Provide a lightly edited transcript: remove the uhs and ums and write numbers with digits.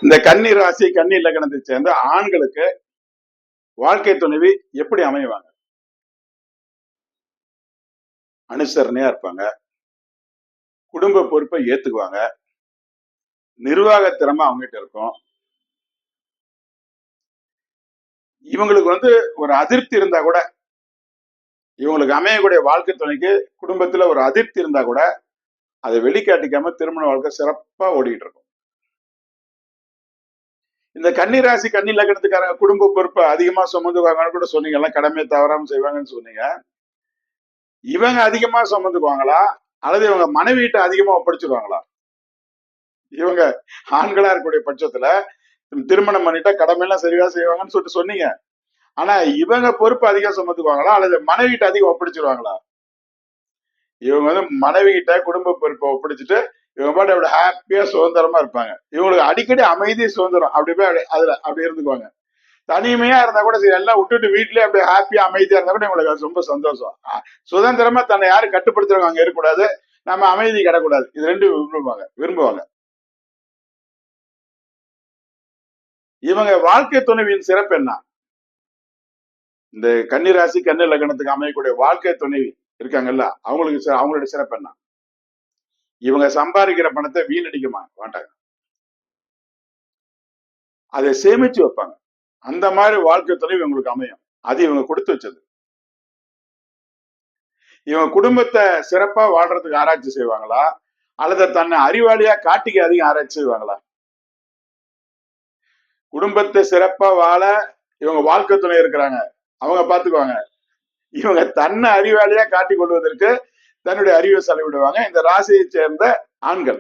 இந்த கன்னி ராசி கன்னி லக்னத்தை சேர்ந்த ஆண்களுக்கு வாழ்க்கை துணைவி எப்படி அமைவாங்க? அனுசரணையா இருப்பாங்க, குடும்ப பொறுப்பை ஏத்துக்குவாங்க, நிர்வாக திறமை அவங்ககிட்ட இருக்கும். இவங்களுக்கு ஒரு அதிருப்தி இருந்தா கூட, இவங்களுக்கு அமையக்கூடிய வாழ்க்கை துணைக்கு குடும்பத்துல ஒரு அதிருப்தி இருந்தா கூட அதை வெளிக்காட்டிக்காம திருமண வாழ்க்கை சிறப்பா ஓடிட்டு இருக்கும். இந்த கன்னி ராசி கன்னி லக்னத்துக்காரங்க குடும்ப பொறுப்பை அதிகமா சுமந்துக்குவாங்கன்னு கூட சொன்னீங்க, எல்லாம் கடமையை தவறாம செய்வாங்கன்னு சொன்னீங்க. இவங்க அதிகமா சுமந்துக்குவாங்களா அல்லது இவங்க மனைவிட்ட அதிகமா ஒப்படைச்சிருவாங்களா? இவங்க ஆண்களா இருக்கக்கூடிய பட்சத்துல திருமணம் பண்ணிட்டா கடமையெல்லாம் சரியா செய்வாங்கன்னு சொல்லிட்டு சொன்னீங்க. ஆனா இவங்க பொறுப்பு அதிகம் சுமத்துக்குவாங்களா அல்லது மனைவிட்ட அதிகம் ஒப்படைச்சிருவாங்களா? இவங்க மனைவி கிட்ட குடும்ப பொறுப்பை ஒப்படைச்சிட்டு இவங்க பாட்டு அப்படி ஹாப்பியா சுதந்திரமா இருப்பாங்க. இவங்களுக்கு அடிக்கடி அமைதி சுதந்திரம் அப்படி போய் அதுல அப்படி இருந்துக்குவாங்க. தனிமையா இருந்தா கூட சரி, எல்லாம் விட்டுட்டு வீட்லயே அப்படியே ஹாப்பியா அமைதியா இருந்தா கூட இவங்களுக்கு அது ரொம்ப சந்தோஷம். சுதந்திரமா தன்னை யாரும் கட்டுப்படுத்துறவங்க அங்க இருக்கக்கூடாது, நம்ம அமைதி கிடக்கூடாது. இது ரெண்டு விரும்புவாங்க. இவங்க வாழ்க்கை துணைவியின் சிறப்பு என்ன? இந்த கன்னி ராசி கன்னி லக்னத்துக்கு அமையக்கூடிய வாழ்க்கை துணைவி இருக்காங்கல்ல, அவங்களுடைய சிறப்பு என்ன? இவங்க சம்பாதிக்கிற பணத்தை வீணடிக்க மாட்டாங்க, அதை சேமிச்சு வைப்பாங்க. அந்த மாதிரி வாழ்க்கை துணைவி இவங்களுக்கு அமையும். அது இவங்க கொடுத்து வச்சது. இவங்க குடும்பத்தை சிறப்பா வாழ்றதுக்கு ஆராய்ச்சி செய்வாங்களா அல்லது தன்னை அறிவாளியா காட்டிக்க அதிகம் ஆராய்ச்சி செய்வாங்களா? குடும்பத்தை சிறப்பா வாழ இவங்க வாழ்க்கை துணை இருக்கிறாங்க, அவங்க பாத்துக்குவாங்க. இவங்க தன்னை அறிவாளியா காட்டிக் கொள்வதற்கு தன்னுடைய அறிவை செலவிடுவாங்க இந்த ராசியை சேர்ந்த ஆண்கள்.